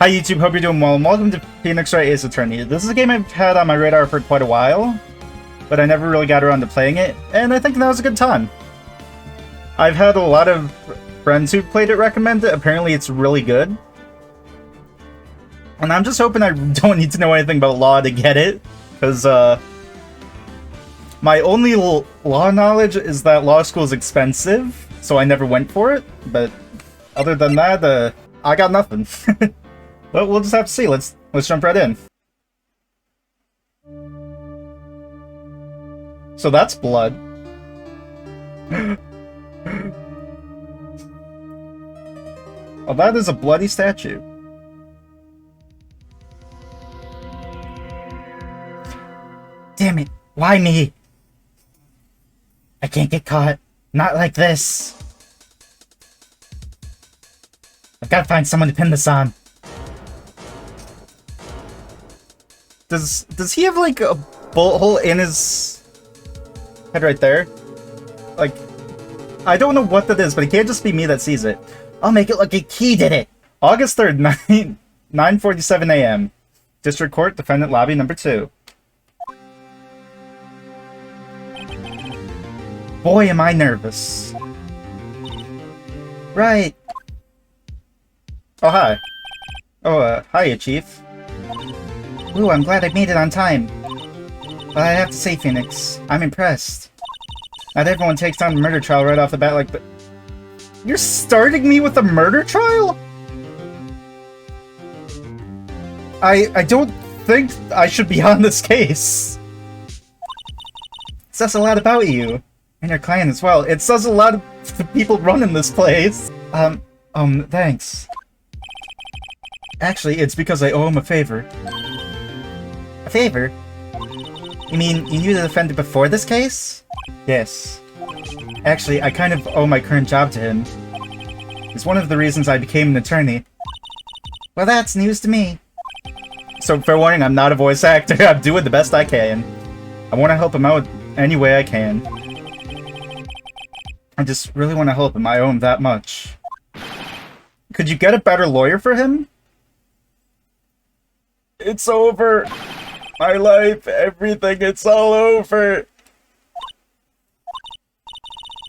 Hi YouTube, hope you're doing well, and welcome to Phoenix Wright Ace Attorney. This is a game I've had on my radar for quite a while, but I never really got around to playing it, and I think that was a good time. I've had a lot of friends who've played it recommend it. Apparently it's really good. And I'm just hoping I don't need to know anything about law to get it, because my only law knowledge is that law school is expensive, so I never went for it, but other than that, I got nothing. But we'll just have to see. Let's jump right in. So that's blood. Oh, that is a bloody statue. Damn it. Why me? I can't get caught. Not like this. I've got to find someone to pin this on. Does he have like a bullet hole in his head right there? Like, I don't know what that is, but it can't just be me that sees it. I'll make it look like he did it. August 3rd, 9:47 a.m. District Court, Defendant Lobby number 2. Boy, am I nervous. Right. Oh, hi. Oh, hiya, Chief. Ooh, I'm glad I made it on time. But I have to say, Phoenix, I'm impressed. Not everyone takes on a murder trial right off the bat like that. You're starting me with a murder trial? I don't think I should be on this case. It says a lot about you. And your client as well. It says a lot of the people running this place. Thanks. Actually, it's because I owe him a favor. A favor? You mean you knew the defendant before this case? Yes. Actually, I kind of owe my current job to him. It's one of the reasons I became an attorney. Well, that's news to me. So, fair warning, I'm not a voice actor. I'm doing the best I can. I want to help him out any way I can. I just really want to help him. I owe him that much. Could you get a better lawyer for him? It's over. My life, everything, it's all over.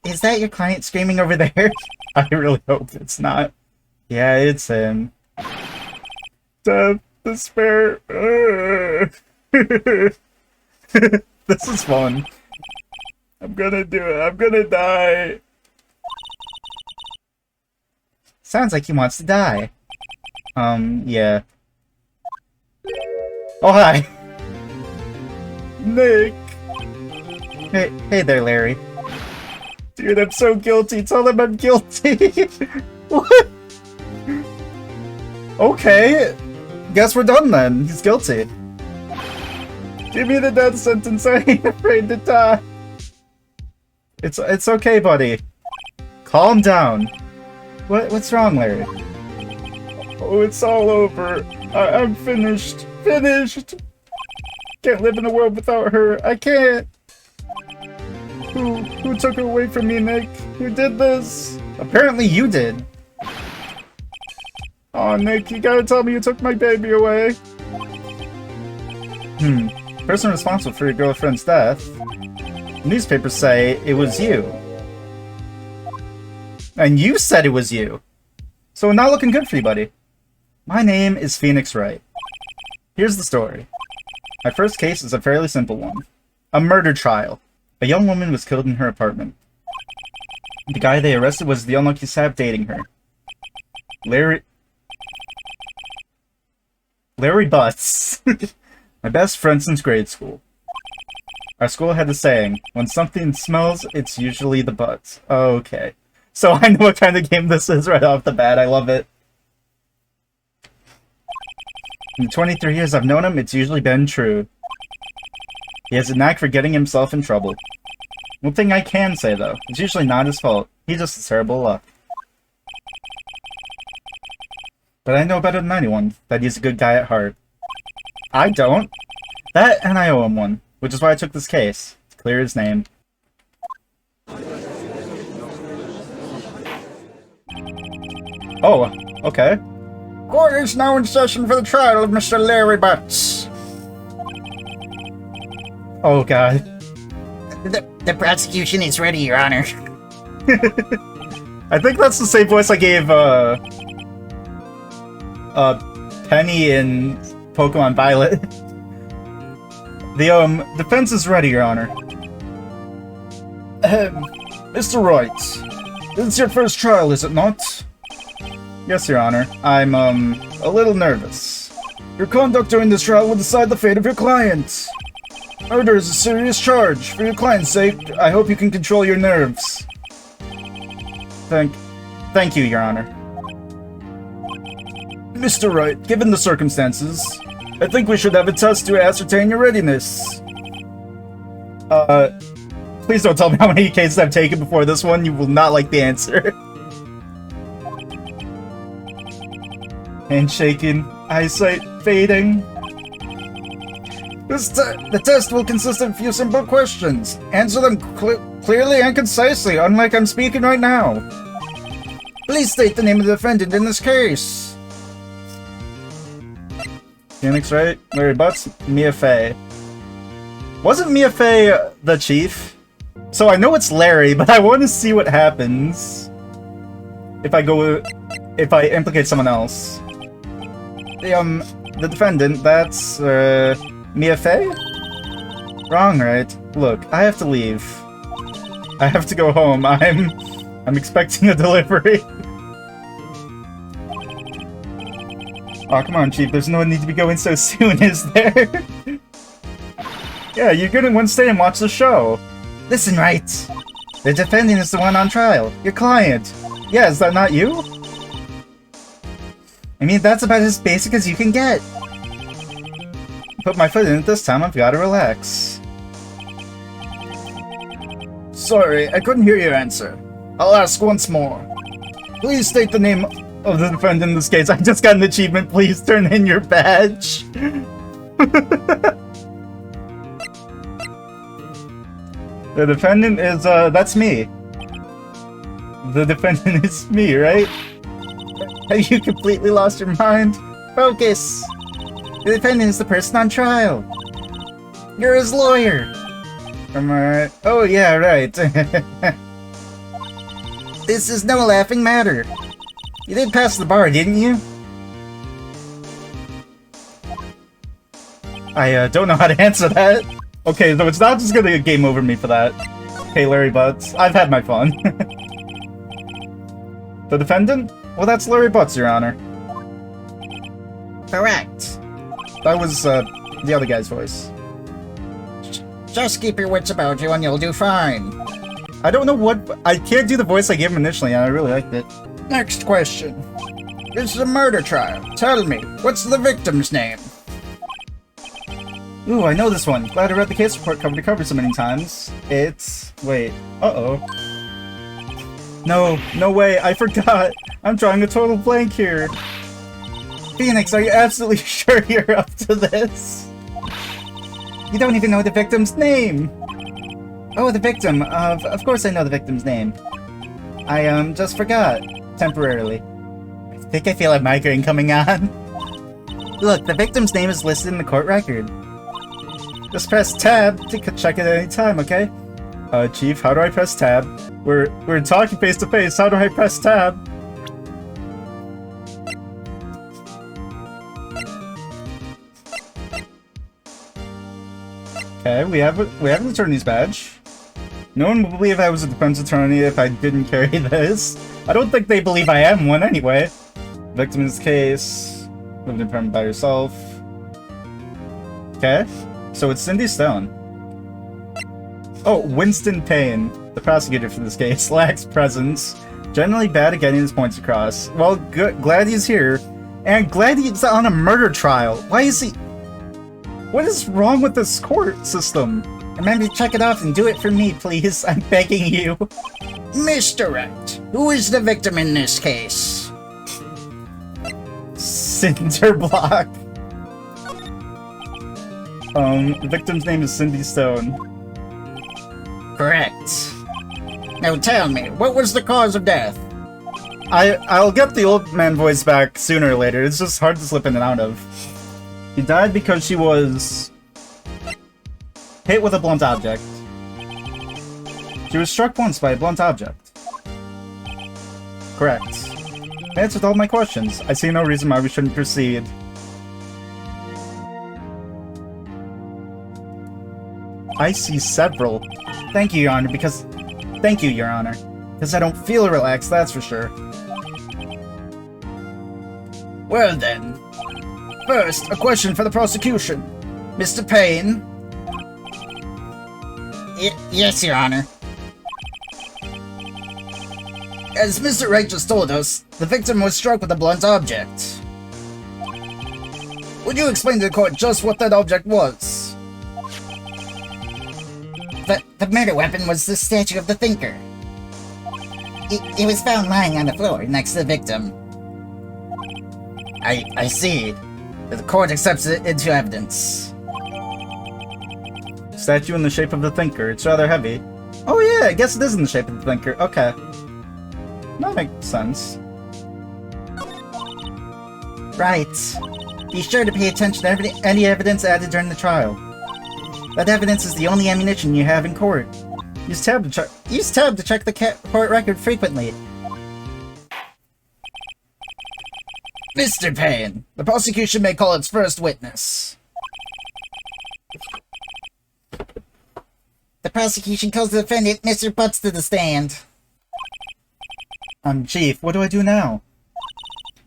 Is that your client screaming over there? I really hope it's not. Yeah, it's him. Death, despair. This is fun. I'm gonna do it. I'm gonna die. Sounds like he wants to die. Yeah. Oh, hi. Nick. Hey there, Larry. Dude, I'm so guilty. Tell them I'm guilty. What? Okay. Guess we're done then. He's guilty. Give me the death sentence. I ain't afraid to die. It's okay, buddy. Calm down. What's wrong, Larry? Oh, it's all over. I'm finished. Finished. Can't live in a world without her. I can't. Who took her away from me, Nick? Who did this? Apparently you did. Oh, Nick, you gotta tell me you took my baby away. Person responsible for your girlfriend's death. Newspapers say it was you. And you said it was you. So not looking good for you, buddy. My name is Phoenix Wright. Here's the story. My first case is a fairly simple one. A murder trial. A young woman was killed in her apartment. The guy they arrested was the unlucky sap dating her. Larry Butts. My best friend since grade school. Our school had a saying, when something smells, it's usually the butts. Okay. So I know what kind of game this is right off the bat. I love it. In the 23 years I've known him, it's usually been true. He has a knack for getting himself in trouble. One thing I can say, though, it's usually not his fault. He just has terrible luck. But I know better than anyone that he's a good guy at heart. I don't. That, and I owe him one, which is why I took this case. To clear his name. Oh, okay. Court is now in session for the trial of Mr. Larry Butts. Oh god. The prosecution is ready, Your Honor. I think that's the same voice I gave, Penny in Pokemon Violet. The, defense is ready, Your Honor. Mr. Wright, this is your first trial, is it not? Yes, Your Honor. I'm, a little nervous. Your conduct during this trial will decide the fate of your client. Murder is a serious charge. For your client's sake, I hope you can control your nerves. Thank you, Your Honor. Mr. Wright, given the circumstances, I think we should have a test to ascertain your readiness. Please don't tell me how many cases I've taken before this one. You will not like the answer. Handshaking, eyesight fading. The test will consist of a few simple questions. Answer them clearly and concisely, unlike I'm speaking right now. Please state the name of the defendant in this case. Phoenix Wright, Larry Butts, Mia Fey. Wasn't Mia Fey the chief? So I know it's Larry, but I want to see what happens if I implicate someone else. The defendant, that's, Mia Fey? Wrong, right? Look, I have to leave. I have to go home. I'm expecting a delivery. Oh, come on, Chief. There's no need to be going so soon, is there? Yeah, you're gonna want to stay and watch the show. Listen, Wright. The defendant is the one on trial. Your client. Yeah, is that not you? I mean, that's about as basic as you can get. Put my foot in it this time, I've gotta relax. Sorry, I couldn't hear your answer. I'll ask once more. Please state the name of the defendant in this case. I just got an achievement. Please turn in your badge. The defendant is, that's me. The defendant is me, right? Have you completely lost your mind? Focus! The defendant is the person on trial. You're his lawyer. Am I right? Oh yeah, right. This is no laughing matter. You did pass the bar, didn't you? I don't know how to answer that. Okay, so it's not just gonna game over me for that. Hey, Larry Butts, I've had my fun. The defendant? Well, that's Larry Butts, Your Honor. Correct. That was, the other guy's voice. Just keep your wits about you and you'll do fine. I don't know what... I can't do the voice I gave him initially, and I really liked it. Next question. This is a murder trial. Tell me, what's the victim's name? Ooh, I know this one. Glad I read the case report cover to cover so many times. It's... wait. Uh-oh. No way, I forgot. I'm drawing a total blank here. Phoenix, are you absolutely sure you're up to this? You don't even know the victim's name! Oh, the victim. Of course I know the victim's name. I, just forgot. Temporarily. I think I feel a migraine coming on. Look, the victim's name is listed in the court record. Just press tab to check it at any time, okay? Chief, how do I press tab? We're talking face to face. How do I press tab? Okay, we have an attorney's badge. No one will believe I was a defense attorney if I didn't carry this. I don't think they believe I am one anyway. Victim in this case, lived in apartment by herself. Okay, so it's Cindy Stone. Oh, Winston Payne, the prosecutor for this case, lacks presence. Generally bad at getting his points across. Well, good, glad he's here. And glad he's on a murder trial. Why is he... What is wrong with this court system? Remember to check it off and do it for me, please. I'm begging you. Mr. Wright, who is the victim in this case? Cinderblock. The victim's name is Cindy Stone. Correct. Now tell me, what was the cause of death? I'll get the old man voice back sooner or later. It's just hard to slip in and out of. She died because she was hit with a blunt object. She was struck once by a blunt object. Correct. I answered all my questions. I see no reason why we shouldn't proceed. I see several. Thank you, Your Honor, because... Thank you, Your Honor. Because I don't feel relaxed, that's for sure. Well then. First, a question for the prosecution. Mr. Payne? Yes, Your Honor. As Mr. Wright just told us, the victim was struck with a blunt object. Would you explain to the court just what that object was? The murder weapon was the statue of the Thinker. It was found lying on the floor next to the victim. I see. The court accepts it into evidence. Statue in the shape of the Thinker. It's rather heavy. Oh yeah, I guess it is in the shape of the Thinker. Okay. That makes sense. Right. Be sure to pay attention to any evidence added during the trial. That evidence is the only ammunition you have in court. Use tab to check the court record frequently. Mr. Payne, the prosecution may call its first witness. The prosecution calls the defendant, Mr. Butts, to the stand. Chief, what do I do now?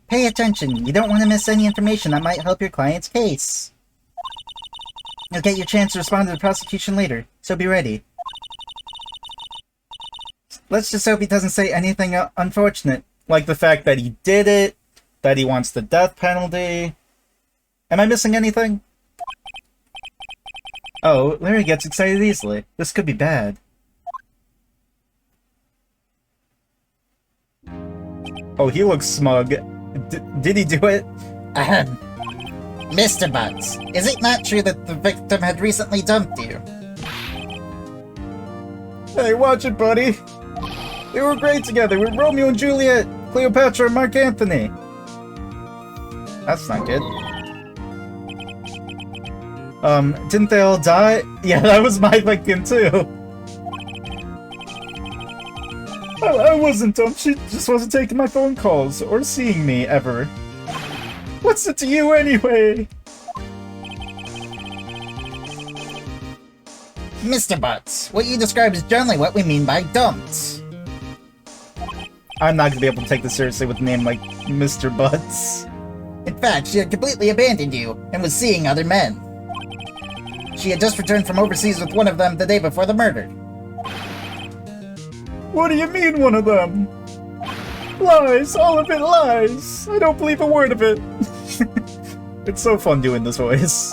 Pay attention. You don't want to miss any information that might help your client's case. You'll get your chance to respond to the prosecution later, so be ready. Let's just hope he doesn't say anything unfortunate. Like the fact that he did it, that he wants the death penalty. Am I missing anything? Oh, Larry gets excited easily. This could be bad. Oh, he looks smug. Did he do it? Ahem. Mr. Butts, is it not true that the victim had recently dumped you? Hey, watch it, buddy. They were great together with Romeo and Juliet, Cleopatra and Mark Antony. That's not good. Didn't they all die? Yeah, that was my thinking too. I wasn't dumb. She just wasn't taking my phone calls or seeing me ever. What's it to you anyway? Mr. Butts, what you describe is generally what we mean by dumped. I'm not gonna be able to take this seriously with a name like Mr. Butts. In fact, she had completely abandoned you and was seeing other men. She had just returned from overseas with one of them the day before the murder. What do you mean, one of them? Lies! All of it lies! I don't believe a word of it! It's so fun doing this voice.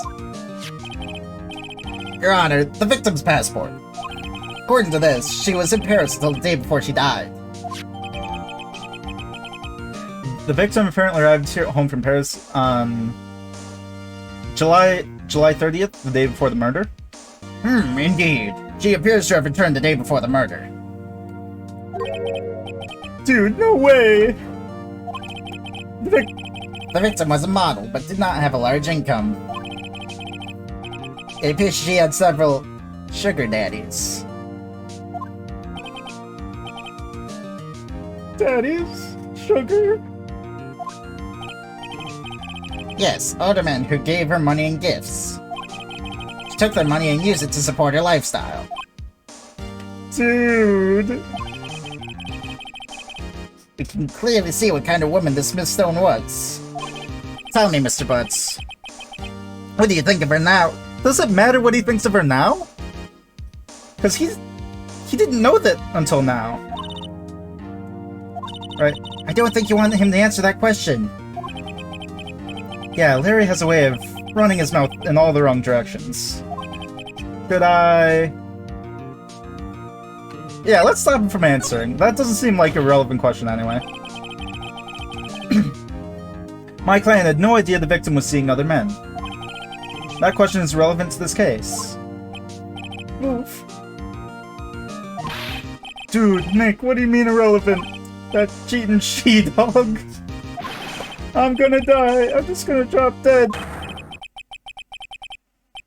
Your Honor, the victim's passport. According to this, she was in Paris until the day before she died. The victim apparently arrived here home from Paris on July 30th, the day before the murder. Indeed. She appears to have returned the day before the murder. Dude, no way! The victim was a model, but did not have a large income. It appears she had several sugar daddies. Daddies? Sugar? Yes, older men who gave her money and gifts. She took their money and used it to support her lifestyle. Dude. We can clearly see what kind of woman this Miss Stone was. Tell me, Mr. Butts. What do you think of her now? Does it matter what he thinks of her now? Because he didn't know that until now. Right? I don't think you want him to answer that question. Yeah, Larry has a way of running his mouth in all the wrong directions. Could I... Yeah, let's stop him from answering. That doesn't seem like a relevant question anyway. My client had no idea the victim was seeing other men. That question is relevant to this case. Oof. Dude, Nick, what do you mean irrelevant? That cheating she-dog. I'm gonna die. I'm just gonna drop dead.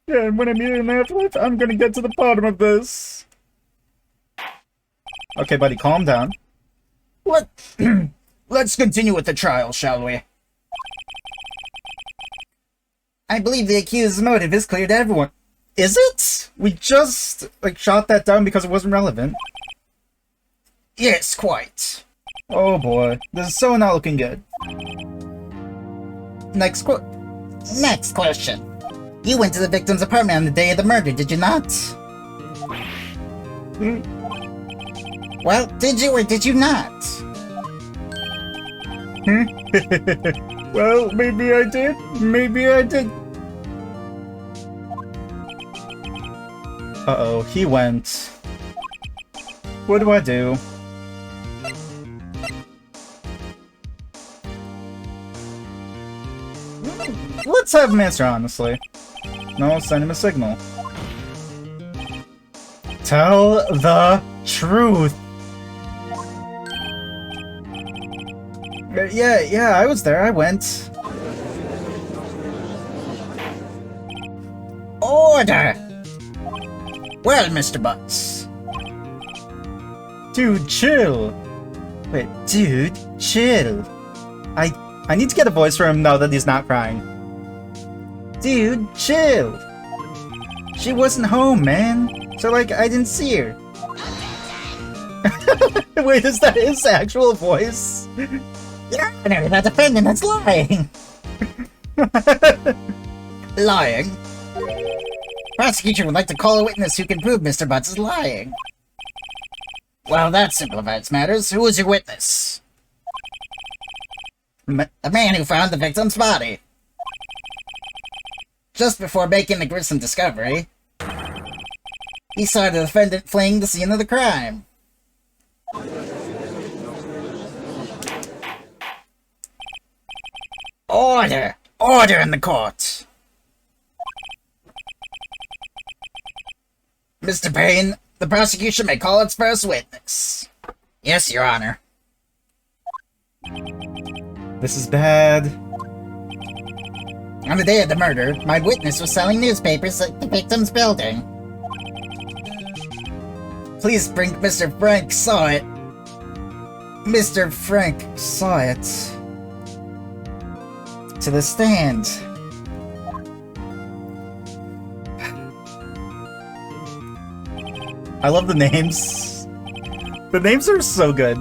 Yeah, and when I meet her in the afterlife, I'm gonna get to the bottom of this. Okay, buddy, calm down. Let's continue with the trial, shall we? I believe the accused's motive is clear to everyone. Is it? We just, like, shot that down because it wasn't relevant. Yes, quite. Oh boy, this is so not looking good. Next question. You went to the victim's apartment on the day of the murder, did you not? Well, did you or did you not? Well, maybe I did. Maybe I did. Uh-oh, he went. What do I do? Let's have him answer honestly. No, send him a signal. Tell the truth. Yeah, I was there. I went. Order! Well, Mr. Butts. Dude, chill. Wait, dude, chill. I need to get a voice for him now that he's not crying. Dude, chill. She wasn't home, man. So, like, I didn't see her. Wait, is that his actual voice? Your Honor, the defendant is lying. Lying? Prosecution would like to call a witness who can prove Mr. Butts is lying. Well, that simplifies matters. Who is your witness? The man who found the victim's body. Just before making the gruesome discovery, he saw the defendant fleeing the scene of the crime. Order! Order in the court! Mr. Payne, the prosecution may call its first witness. Yes, Your Honor. This is bad. On the day of the murder, my witness was selling newspapers at the victim's building. Please bring Mr. Frank saw it. Mr. Frank saw it. To the stand. I love the names. The names are so good.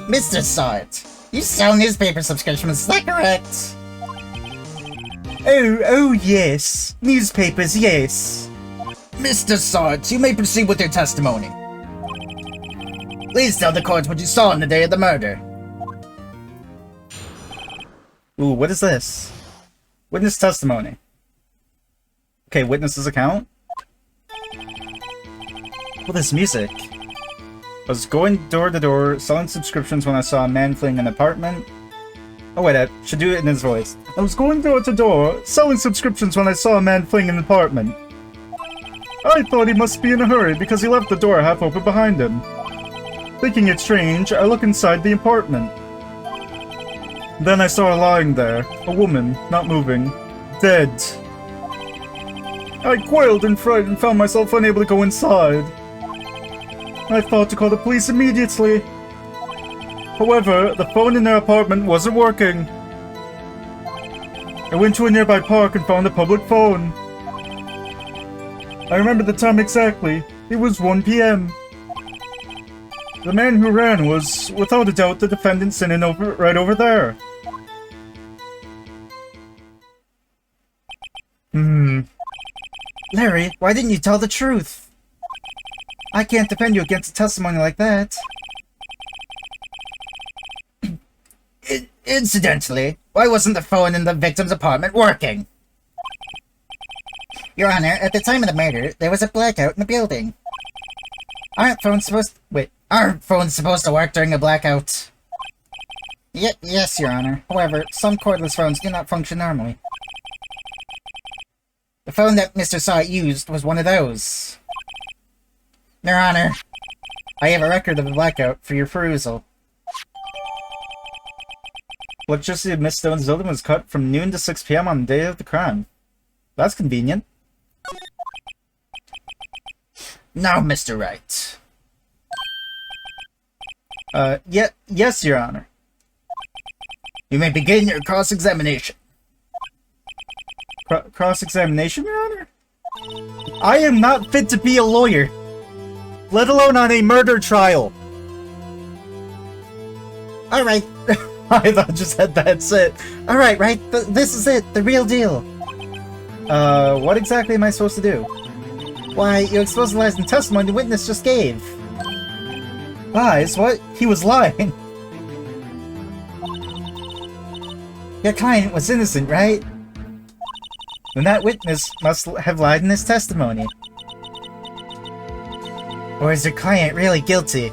Mr. Saw it. You sell newspaper subscriptions, is that correct? Oh yes. Newspapers, yes. Mr. Sarge, you may proceed with your testimony. Please tell the court what you saw on the day of the murder. Ooh, what is this? Witness testimony. Okay, witness's account? Well, this music. I was going door to door, selling subscriptions when I saw a man fleeing an apartment. Oh wait, I should do it in his voice. I was going door to door, selling subscriptions when I saw a man fleeing an apartment. I thought he must be in a hurry because he left the door half open behind him. Thinking it strange, I look inside the apartment. Then I saw her lying there, a woman, not moving, dead. I quailed in fright and found myself unable to go inside. I thought to call the police immediately. However, the phone in their apartment wasn't working. I went to a nearby park and found a public phone. I remember the time exactly. It was 1 p.m. The man who ran was, without a doubt, the defendant sitting right over there. Larry, why didn't you tell the truth? I can't defend you against a testimony like that. Incidentally, why wasn't the phone in the victim's apartment working? Your Honor, at the time of the murder, there was a blackout in the building. Aren't phones supposed to work during a blackout? Yes, Your Honor. However, some cordless phones do not function normally. The phone that Mr. Saw used was one of those. Your Honor, I have a record of the blackout for your perusal. Electricity at Miss Stone's building was cut from noon to 6 p.m. on the day of the crime. That's convenient. Now, Mr. Wright. Yes, Your Honor. You may begin your cross-examination. Cross-examination, Your Honor? I am not fit to be a lawyer, let alone on a murder trial. Alright. I thought you said that's it. Alright, Wright. This is it. The real deal. What exactly am I supposed to do? Why, you exposed the lies in testimony the witness just gave. Lies? What? He was lying. Your client was innocent, right? Then that witness must have lied in his testimony. Or is your client really guilty?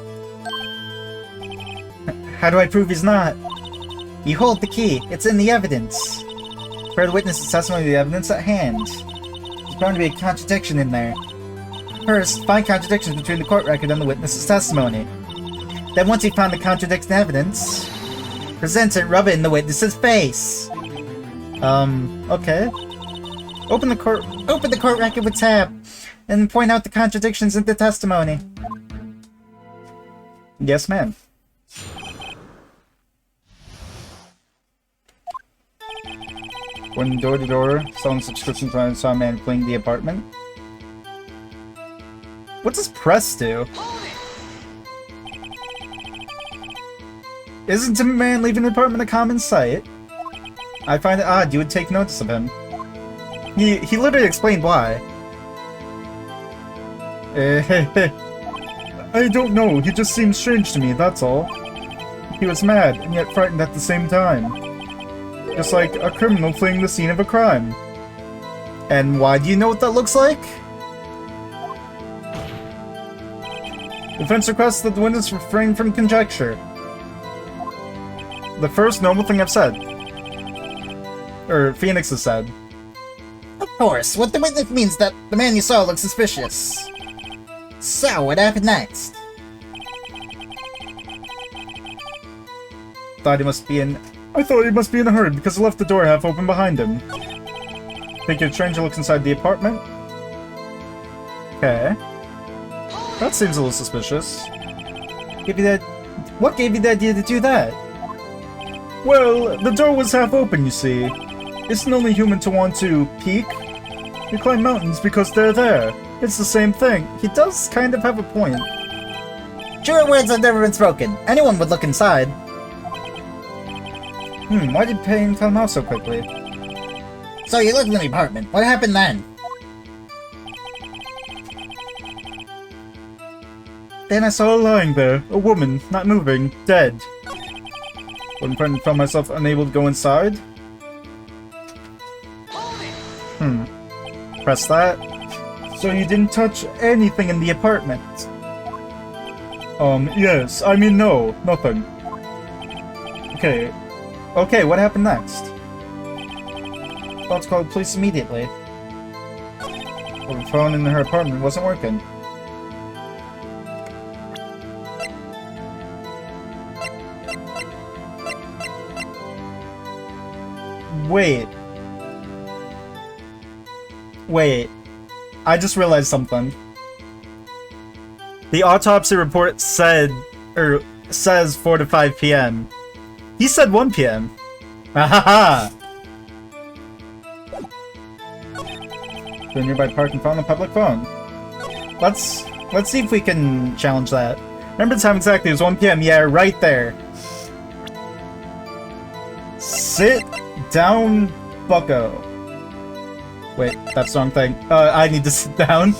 How do I prove he's not? You hold the key. It's in the evidence. Per the witness's testimony, the evidence at hand. There's bound to be a contradiction in there. First, find contradictions between the court record and the witness's testimony. Then once you found the contradicting evidence, present it, rub it in the witness's face. Okay. Open the court record with tab, and point out the contradictions in the testimony. Yes, ma'am. Went door to door, selling subscriptions when I saw a man fleeing the apartment. What does press do? Isn't a man leaving the apartment a common sight? I find it odd you would take notice of him. He literally explained why. I don't know, he just seemed strange to me, that's all. He was mad, and yet frightened at the same time. Just like a criminal fleeing the scene of a crime. And why do you know what that looks like? Defense requests that the witness refrain from conjecture. The first normal thing I've said. Or Phoenix has said. Of course, what the witness means that the man you saw looks suspicious. So, what happened next? I thought he must be in a hurry because I left the door half open behind him. Think a stranger looks inside the apartment? Okay. That seems a little suspicious. What gave you the idea to do that? Well, the door was half open, you see. Isn't only human to want to peek? You climb mountains because they're there. It's the same thing. He does kind of have a point. Truer words have never been spoken. Anyone would look inside. Why did Payne come out so quickly? So you looked in the apartment. What happened then? Then I saw her lying there, a woman, not moving, dead. When I found myself unable to go inside? Press that. So you didn't touch anything in the apartment? Yes. I mean, no. Nothing. Okay. Okay, what happened next? About to call the police immediately. Well, the phone in her apartment wasn't working. Wait. I just realized something. The autopsy report says 4 to 5 p.m. He said 1 p.m. Ahaha! To a nearby park and found a public phone. Let's see if we can challenge that. Remember the time exactly, it was 1 p.m. Yeah, right there. Sit down, bucko. Wait, that's the wrong thing. I need to sit down.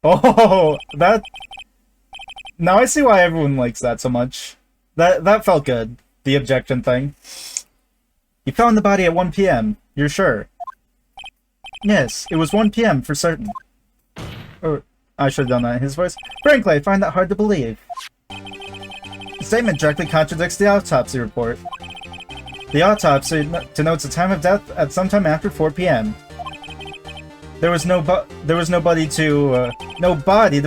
Oh, that... Now I see why everyone likes that so much. That felt good. The objection thing. You found the body at 1 p.m. You're sure? Yes, it was 1 p.m. for certain. Or, I should have done that in his voice. Frankly, I find that hard to believe. The statement directly contradicts the autopsy report. The autopsy denotes the time of death at sometime after 4 p.m. There was no body to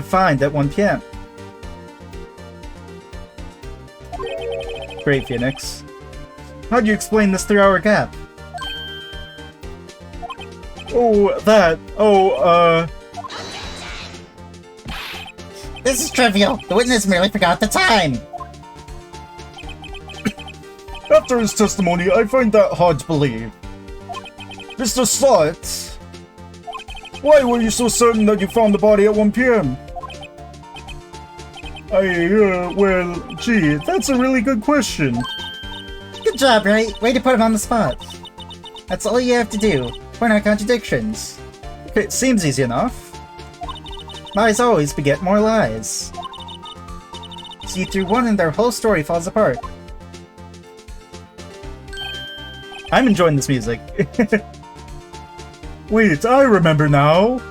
find at 1 p.m. Great, Phoenix. How do you explain this 3-hour gap? Oh, that. Oh, This is trivial. The witness merely forgot the time. After his testimony, I find that hard to believe. Mr. Slot, why were you so certain that you found the body at 1 p.m.? Well, gee, that's a really good question. Good job, Wright. Way to put him on the spot. That's all you have to do. Point out contradictions. Okay, seems easy enough. Lies always beget more lies. See through one and their whole story falls apart. I'm enjoying this music. Wait, I remember now.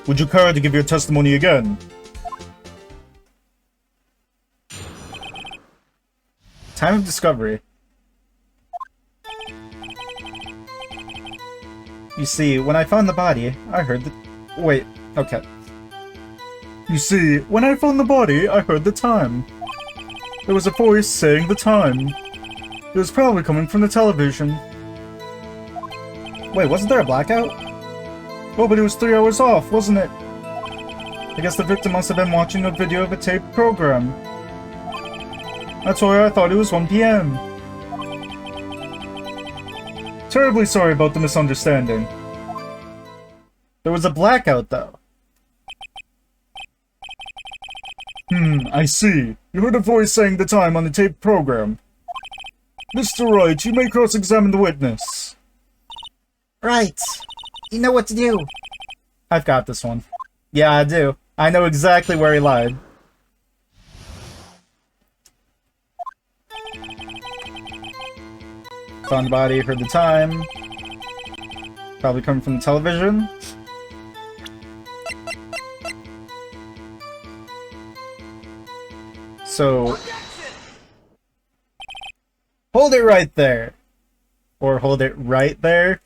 Would you care to give your testimony again? Time of discovery. You see, when I found the body, I heard the... Wait, okay. You see, when I found the body, I heard the time. There was a voice saying the time. It was probably coming from the television. Wait, wasn't there a blackout? Oh, but it was 3 hours off, wasn't it? I guess the victim must have been watching a video of a taped program. That's why I thought it was 1 p.m. Terribly sorry about the misunderstanding. There was a blackout, though. I see. You heard a voice saying the time on the taped program. Mr. Wright, you may cross-examine the witness. Right. You know what to do. I've got this one. Yeah, I do. I know exactly where he lied. Found the body, heard the time. Probably coming from the television. So... hold it right there. Or hold it right there.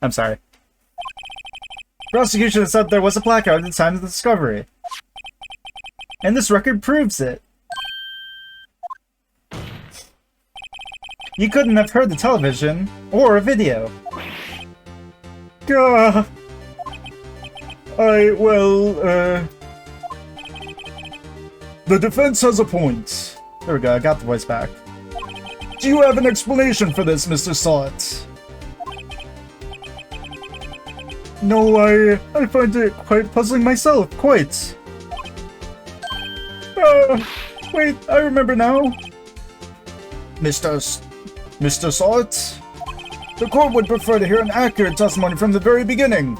I'm sorry. Prosecution said there was a blackout at the time of the discovery. And this record proves it. You couldn't have heard the television or a video. The defense has a point. There we go, I got the voice back. Do you have an explanation for this, Mr. Slot? No, I find it quite puzzling myself, quite. Wait, I remember now. Mr. Slot? The court would prefer to hear an accurate testimony from the very beginning.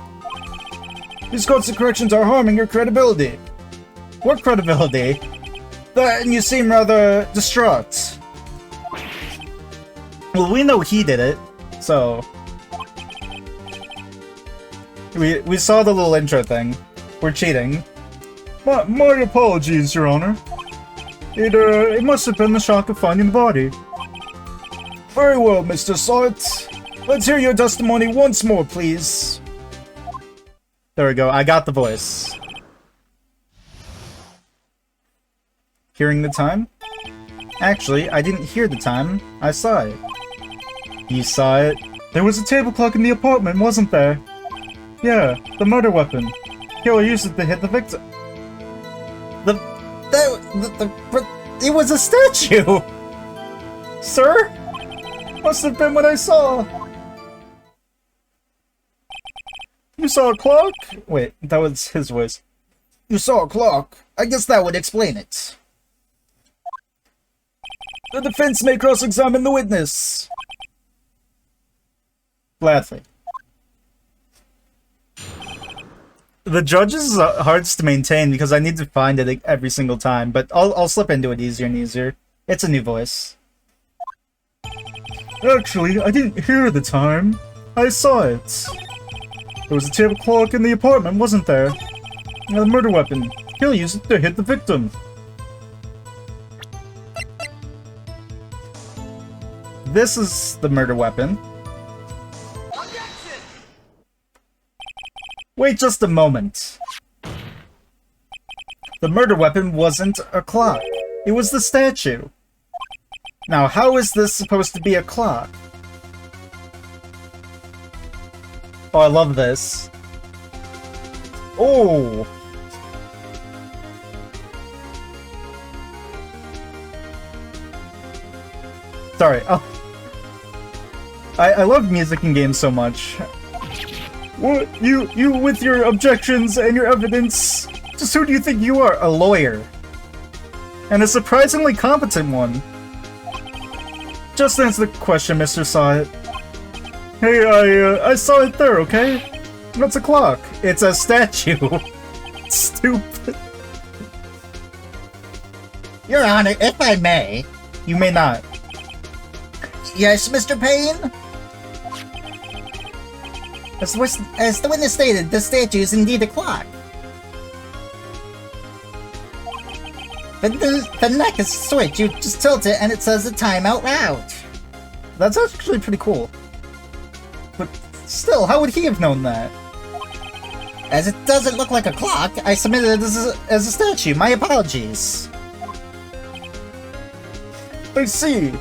These court's corrections are harming your credibility. What credibility? And you seem rather distraught. Well, we know he did it, so... We saw the little intro thing. We're cheating. My apologies, Your Honor. It must have been the shock of finding the body. Very well, Mr. Slot. Let's hear your testimony once more, please. There we go, I got the voice. Hearing the time? Actually, I didn't hear the time, I saw it. You saw it? There was a table clock in the apartment, wasn't there? Yeah, the murder weapon. Killer used it to hit the victim. It was a statue! Sir? Must have been what I saw. You saw a clock? Wait, that was his voice. You saw a clock. I guess that would explain it. The defense may cross-examine the witness. Gladly. The judges is hard to maintain because I need to find it every single time, but I'll slip into it easier and easier. It's a new voice. Actually, I didn't hear the time. I saw it. There was a table clock in the apartment, wasn't there? And the murder weapon. He'll use it to hit the victim. This is the murder weapon. Wait just a moment. The murder weapon wasn't a clock. It was the statue. Now, how is this supposed to be a clock? Oh, I love this. Oh! Sorry. Oh. I love music in games so much. What? You with your objections and your evidence? Just who do you think you are? A lawyer. And a surprisingly competent one. Just answer the question, Mr. Saw It. Hey, I saw it there, okay? What's a clock? It's a statue. Stupid. Your Honor, if I may. You may not. Yes, Mr. Payne? As the witness stated, the statue is indeed a clock. But the neck is a switch. You just tilt it and it says the time out loud. That's actually pretty cool. But still, how would he have known that? As it doesn't look like a clock, I submitted it as a statue. My apologies. I see.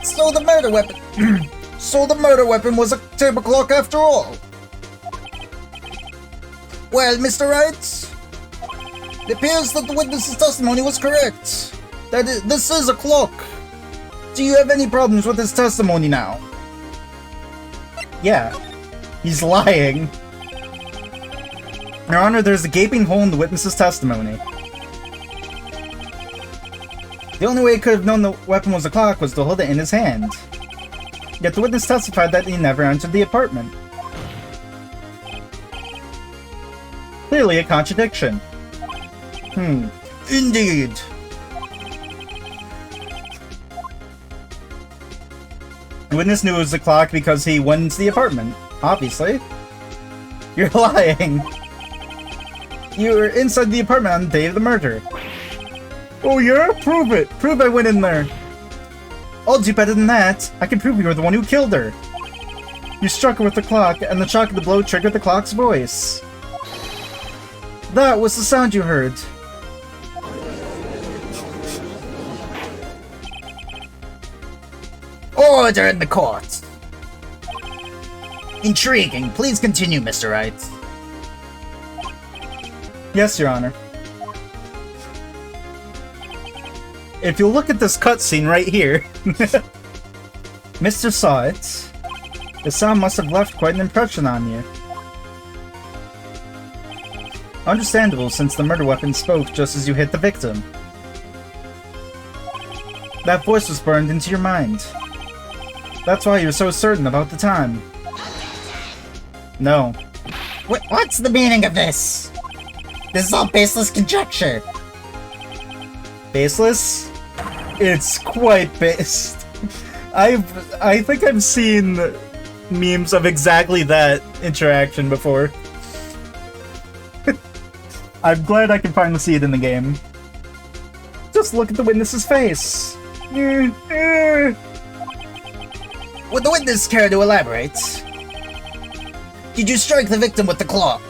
So the murder weapon... So the murder weapon was a table clock after all. Well, Mr. Wright, it appears that the witness's testimony was correct. This is a clock. Do you have any problems with his testimony now? Yeah. He's lying. Your Honor, there's a gaping hole in the witness's testimony. The only way he could have known the weapon was a clock was to hold it in his hand. Yet the witness testified that he never entered the apartment. Clearly a contradiction. Indeed. The witness knew it was a clock because he went into the apartment. Obviously. You're lying. You were inside the apartment on the day of the murder. Oh yeah? Prove it! Prove I went in there! I'll do better than that. I can prove you were the one who killed her. You struck her with the clock, and the shock of the blow triggered the clock's voice. That was the sound you heard. Order in the court. Intriguing. Please continue, Mr. Wright. Yes, Your Honor. If you look at this cutscene right here, Mr. Saw It, the sound must have left quite an impression on you. Understandable, since the murder weapon spoke just as you hit the victim. That voice was burned into your mind. That's why you're so certain about the time. No. What's the meaning of this? This is all baseless conjecture. Baseless? It's quite based. I think I've seen memes of exactly that interaction before. I'm glad I can finally see it in the game. Just look at the witness's face. Would the witness care to elaborate? Did you strike the victim with the clock?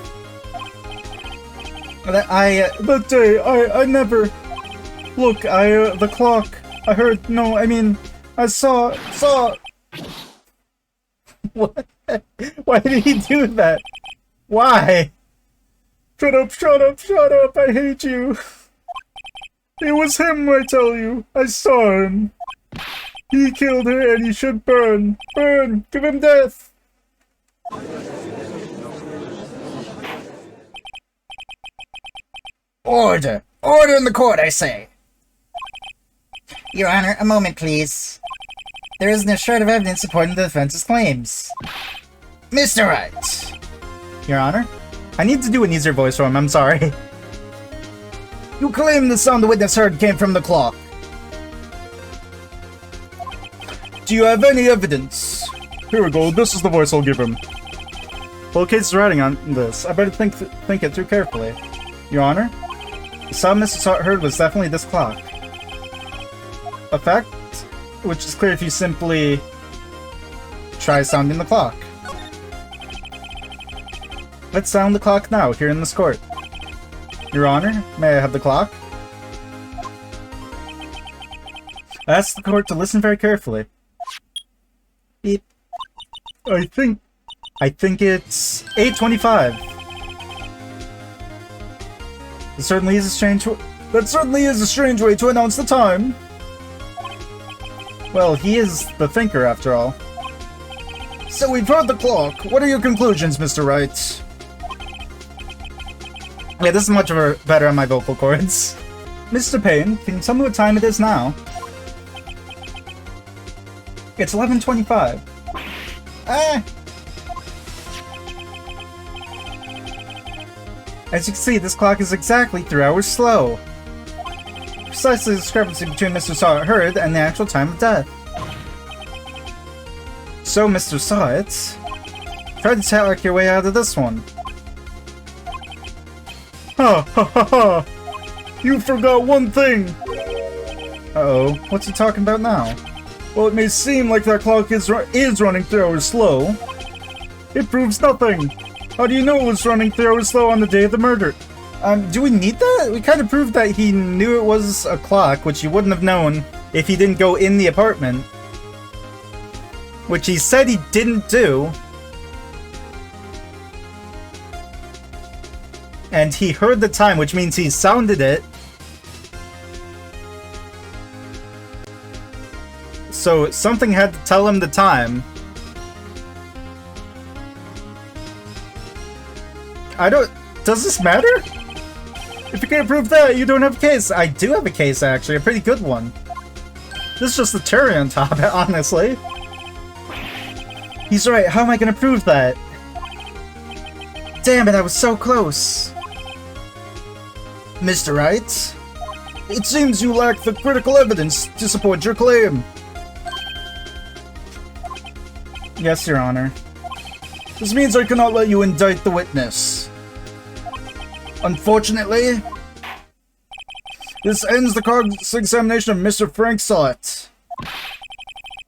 That day, I never... Look, the clock, I heard, no, I mean, I saw... What? Why did he do that? Why? Shut up, I hate you. It was him, I tell you. I saw him. He killed her and he should burn. Burn! Give him death! Order! Order in the court, I say! Your Honor, a moment, please. There isn't a shred of evidence supporting the defense's claims. Mr. Wright! Your Honor? I need to do an easier voice for him, I'm sorry. You claim the sound the witness heard came from the clock. Do you have any evidence? Here we go, this is the voice I'll give him. Well, the case is writing on this. I better think it through carefully. Your Honor? The sound Mr. heard was definitely this clock. A fact which is clear if you simply try sounding the clock. Let's sound the clock now, here in this court. Your Honor, may I have the clock? I ask the court to listen very carefully. Beep. I think it's 8:25. That certainly is a strange way to announce the time. Well, he is the thinker, after all. So we've heard the clock. What are your conclusions, Mr. Wright? Yeah, this is much better on my vocal cords. Mr. Payne, can you tell me what time it is now? It's 11:25. Ah! As you can see, this clock is exactly 3 hours slow. Precisely the discrepancy between Mr. Saw It Heard and the actual time of death. So, Mr. Saw It, try to talk your way out of this one. Ha ha ha ha! You forgot one thing! Uh-oh, what's he talking about now? Well, it may seem like that clock is running 3 hours slow. It proves nothing! How do you know it was running 3 hours slow on the day of the murder? Do we need that? We kind of proved that he knew it was a clock, which he wouldn't have known if he didn't go in the apartment. Which he said he didn't do. And he heard the time, which means he sounded it. So something had to tell him the time. Does this matter? If you can't prove that, you don't have a case. I do have a case, actually. A pretty good one. This is just the cherry on top, honestly. He's right. How am I going to prove that? Damn it, I was so close. Mr. Wright? It seems you lack the critical evidence to support your claim. Yes, Your Honor. This means I cannot let you indict the witness. Unfortunately, this ends the cross-examination of Mr. Frank Sott.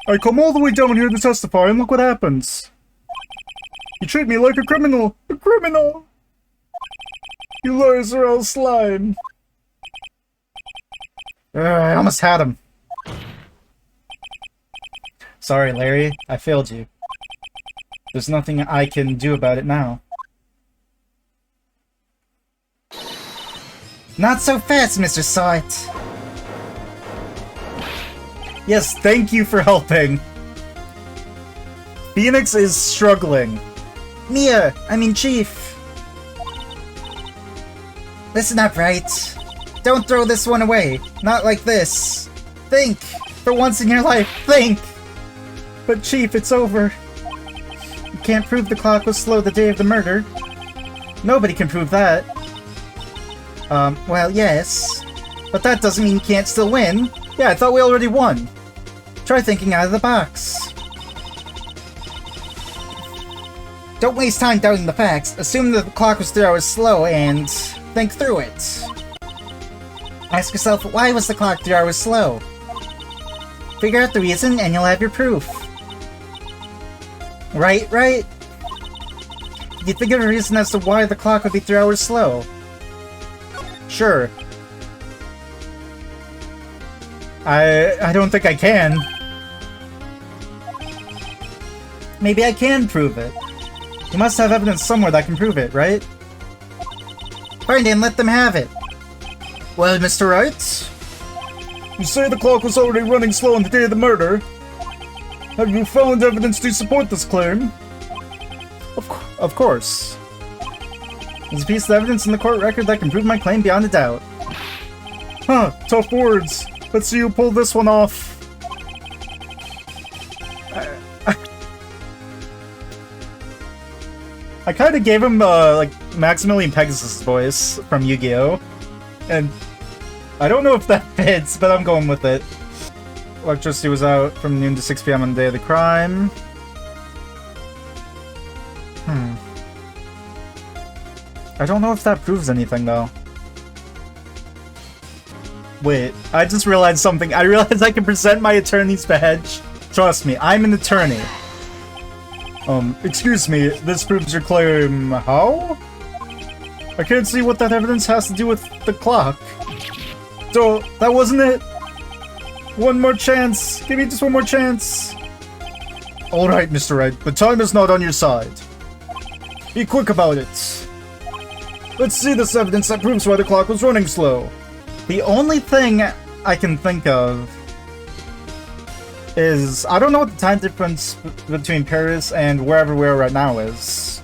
I come all the way down here to testify, and look what happens. You treat me like a criminal! A criminal! You lawyers are all slime. I almost had him. Sorry, Larry. I failed you. There's nothing I can do about it now. Not so fast, Mr. Sott. Yes, thank you for helping. Phoenix is struggling. Chief. Listen up, Wright. Don't throw this one away. Not like this. Think. For once in your life, think. But Chief, it's over. You can't prove the clock was slow the day of the murder. Nobody can prove that. Well, yes. But that doesn't mean you can't still win. Yeah, I thought we already won. Try thinking out of the box. Don't waste time doubting the facts. Assume that the clock was 3 hours slow and think through it. Ask yourself, why was the clock 3 hours slow? Figure out the reason and you'll have your proof. Right? You think of a reason as to why the clock would be 3 hours slow? Sure. I don't think I can. Maybe I can prove it. You must have evidence somewhere that can prove it, right? Find it and let them have it. Well, Mr. Wright? You say the clock was already running slow on the day of the murder. Have you found evidence to support this claim? Of course. There's a piece of evidence in the court record that can prove my claim beyond a doubt. Huh, tough words. Let's see you pull this one off. I kind of gave him, like, Maximilian Pegasus' voice from Yu-Gi-Oh! And I don't know if that fits, but I'm going with it. Electricity was out from noon to 6 p.m. on the day of the crime. I don't know if that proves anything, though. Wait, I just realized something. I realized I can present my attorney's badge. Trust me, I'm an attorney. Excuse me, this proves your claim. How? I can't see what that evidence has to do with the clock. So, that wasn't it? One more chance! Give me just one more chance! Alright, Mr. Wright, the time is not on your side. Be quick about it. Let's see this evidence that proves why the clock was running slow. The only thing I can think of is... I don't know what the time difference between Paris and wherever we are right now is.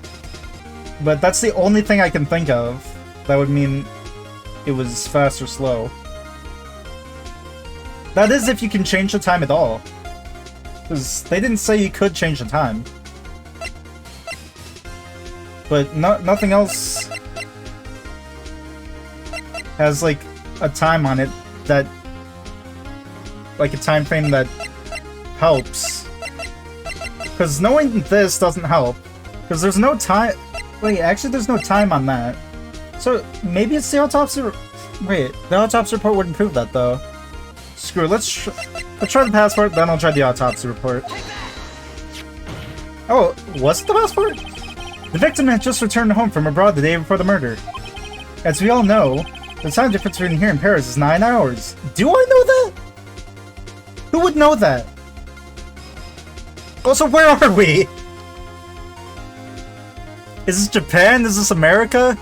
But that's the only thing I can think of that would mean it was fast or slow. That is if you can change the time at all. Because they didn't say you could change the time. But nothing else has, like, a time on it that... like, a time frame that helps. Because knowing this doesn't help. Because there's no time... Wait, actually there's no time on that. So, maybe it's the autopsy... Wait, the autopsy report wouldn't prove that, though. Screw it, let's try the passport, then I'll try the autopsy report. Oh, was it the passport? The victim had just returned home from abroad the day before the murder. As we all know, the time difference between here and Paris is 9 hours. Do I know that? Who would know that? Also, where are we? Is this Japan? Is this America?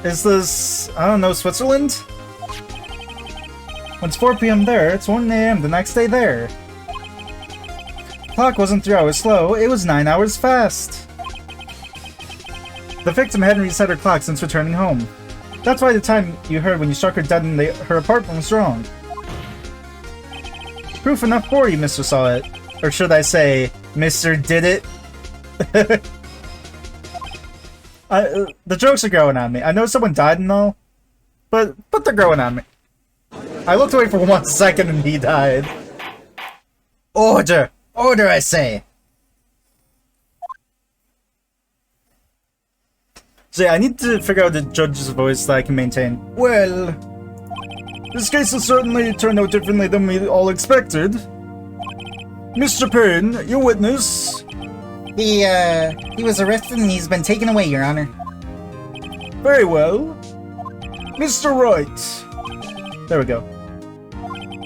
Is this, I don't know, Switzerland? When it's 4 p.m. there, it's 1 a.m. the next day there. The clock wasn't 3 hours slow, it was 9 hours fast. The victim hadn't reset her clock since returning home. That's why the time you heard when you struck her dead in her apartment was wrong. Proof enough for you, Mr. Saw It. Or should I say, Mr. Did It? The jokes are growing on me. I know someone died and all, but they're growing on me. I looked away for 1 second and he died. Order! Order, I say! So yeah, I need to figure out the judge's voice that I can maintain. Well, this case has certainly turned out differently than we all expected. Mr. Payne, your witness. He was arrested and he's been taken away, Your Honor. Very well. Mr. Wright. There we go.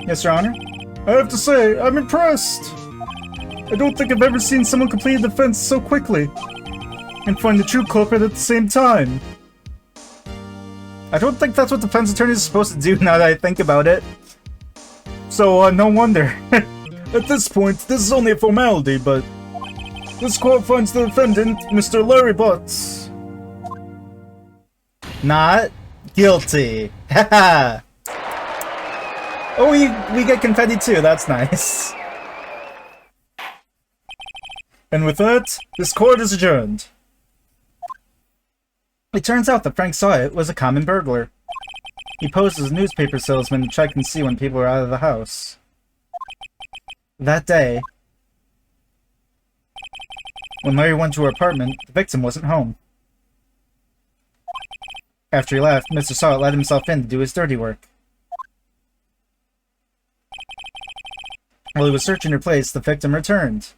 Yes, Your Honor? I have to say, I'm impressed. I don't think I've ever seen someone complete a defense so quickly and find the true culprit at the same time. I don't think that's what defense attorneys are supposed to do now that I think about it. So, no wonder. At this point, this is only a formality, but this court finds the defendant, Mr. Larry Butts, not guilty. Haha. Oh, we get confetti too, that's nice. And with that, this court is adjourned. It turns out that Frank Saw It was a common burglar. He posed as a newspaper salesman to check and see when people were out of the house. That day, when Larry went to her apartment, the victim wasn't home. After he left, Mr. Saw It let himself in to do his dirty work. While he was searching her place, the victim returned.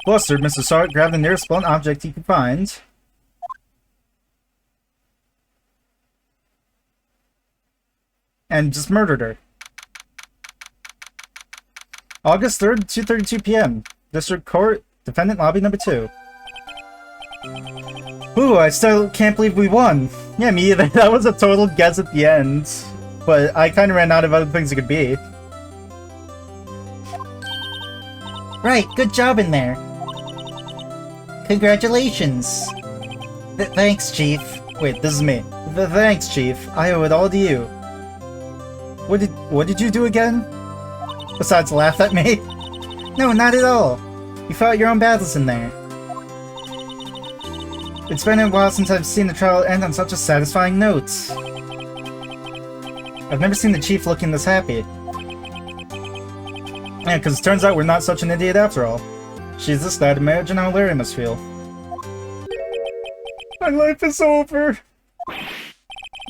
Flustered, Mr. Saw It grabbed the nearest blunt object he could find and just murdered her. August 3rd, 2:32 p.m. District Court, Defendant Lobby number 2. Ooh, I still can't believe we won. Yeah, me either. That was a total guess at the end. But I kind of ran out of other things it could be. Right, good job in there. Congratulations. Thanks, Chief. Wait, this is me. Thanks, Chief. I owe it all to you. What did you do again? Besides laugh at me? No, not at all. You fought your own battles in there. It's been a while since I've seen the trial end on such a satisfying note. I've never seen the Chief looking this happy. Yeah, because it turns out we're not such an idiot after all. She's this glad, imagine how Larry must feel. My life is over!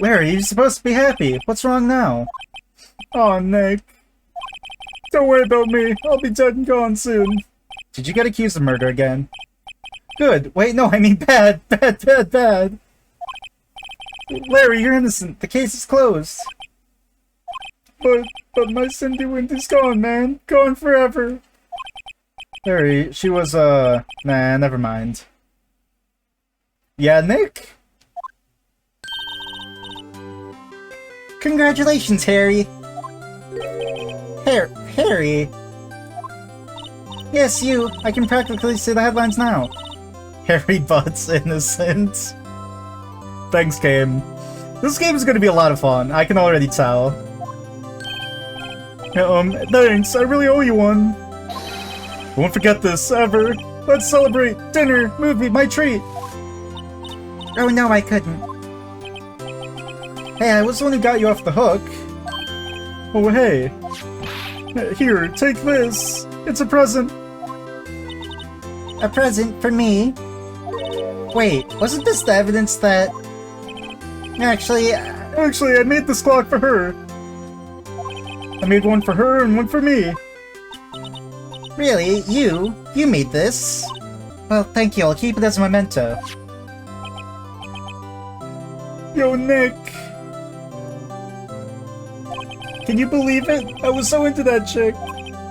Larry, you're supposed to be happy. What's wrong now? Aw, Nick. Don't worry about me. I'll be dead and gone soon. Did you get accused of murder again? Good. Wait, no, I mean bad. Bad. Larry, you're innocent. The case is closed. But my Cindy Windy's gone, man. Gone forever. Harry, she was, nah, never mind. Yeah, Nick? Congratulations, Harry. Harry? Yes, you. I can practically see the headlines now. Harry Butt's innocent. Thanks, game. This game is gonna be a lot of fun. I can already tell. Thanks. I really owe you one. Won't forget this, ever. Let's celebrate. Dinner, movie, my treat. Oh no, I couldn't. Hey, I was the one who got you off the hook. Oh, hey. Here, take this. It's a present. A present for me? Wait, wasn't this the evidence that... Actually, I made this clock for her. I made one for her and one for me. Really? You? You made this? Well, thank you. I'll keep it as a memento. Yo, Nick. Can you believe it? I was so into that chick.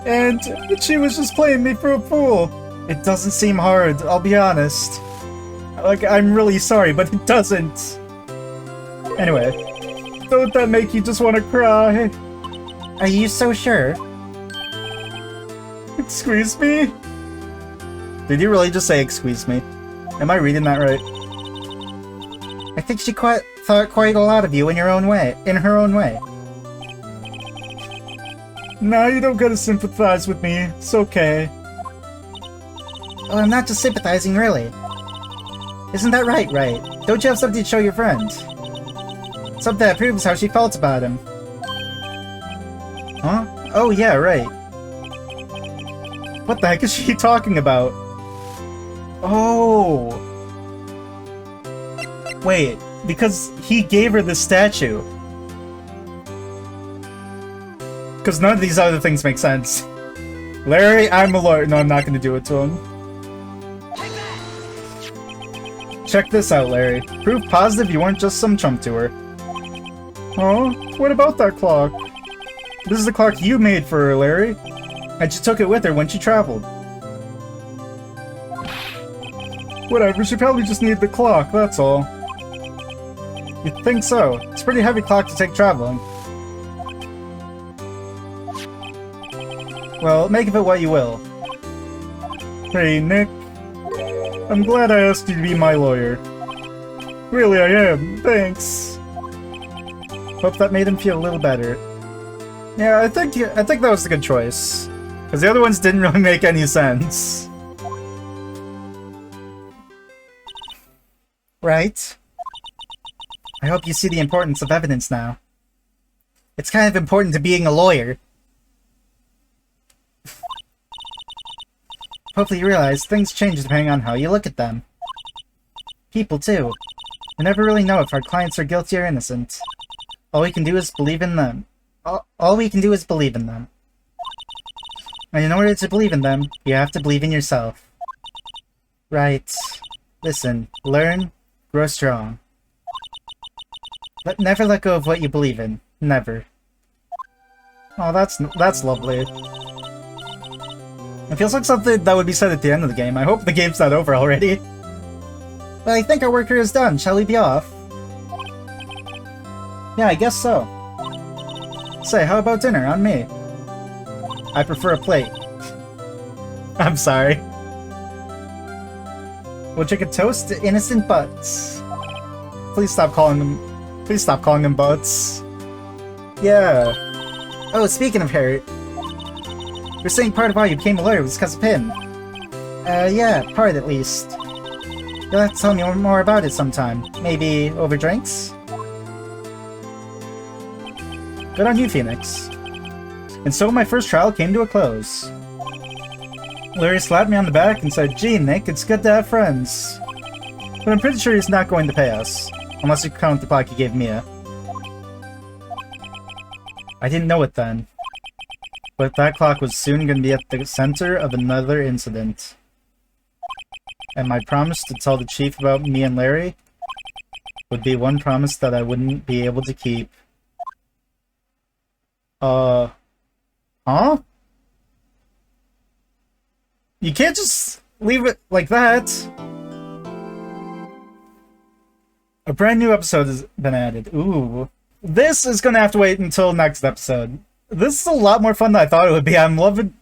And she was just playing me for a fool. It doesn't seem hard, I'll be honest. Like, I'm really sorry, but it doesn't. Anyway, don't that make you just want to cry? Are you so sure? Excuse me? Did you really just say excuse me? Am I reading that right? I think she thought quite a lot of you in her own way. No, you don't gotta sympathize with me. It's okay. Oh, I'm not just sympathizing, really. Isn't that right, Wright? Don't you have something to show your friend? Something that proves how she felt about him. Huh? Oh, yeah, right. What the heck is she talking about? Oh. Wait, because he gave her the statue. Because none of these other things make sense. Larry, I'm a lawyer. No, I'm not going to do it to him. Check this out, Larry. Proof positive you weren't just some chump to her. Oh, what about that clock? This is the clock you made for her, Larry. And she took it with her when she traveled. Whatever, she probably just needed the clock, that's all. You'd think so. It's a pretty heavy clock to take traveling. Well, make of it what you will. Hey, Nick. I'm glad I asked you to be my lawyer. Really, I am. Thanks. Hope that made him feel a little better. Yeah, I think that was a good choice. Because the other ones didn't really make any sense. Right? I hope you see the importance of evidence now. It's kind of important to being a lawyer. Hopefully you realize things change depending on how you look at them. People, too. We never really know if our clients are guilty or innocent. All we can do is believe in them. All we can do is believe in them. And in order to believe in them, you have to believe in yourself. Right. Listen, learn, grow strong. Never let go of what you believe in. Never. Oh, that's lovely. It feels like something that would be said at the end of the game. I hope the game's not over already. Well, I think our work here is done. Shall we be off? Yeah, I guess so. Say, how about dinner? On me. I prefer a plate. I'm sorry. We'll chicken toast to innocent butts. Please stop calling them butts. Yeah. Oh, speaking of Harry, you're saying part of why you became a lawyer was because of him. Yeah, part at least. You'll have to tell me more about it sometime. Maybe over drinks? Good on you, Phoenix. And so my first trial came to a close. Larry slapped me on the back and said, "Gee, Nick, it's good to have friends." But I'm pretty sure he's not going to pay us. Unless you count the plaque he gave Mia. I didn't know it then. But that clock was soon going to be at the center of another incident. And my promise to tell the chief about me and Larry would be one promise that I wouldn't be able to keep. Huh? You can't just leave it like that. A brand new episode has been added. Ooh. This is gonna have to wait until next episode. This is a lot more fun than I thought it would be. I'm loving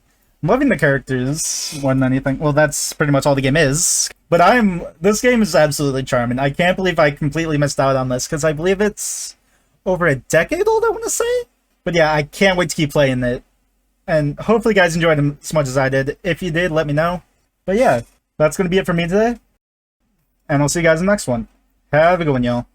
the characters more than anything. Well, that's pretty much all the game is. But this game is absolutely charming. I can't believe I completely missed out on this, because I believe it's over a decade old, I want to say? But yeah, I can't wait to keep playing it. And hopefully you guys enjoyed them as much as I did. If you did, let me know. But yeah, that's going to be it for me today. And I'll see you guys in the next one. Have a good one, y'all.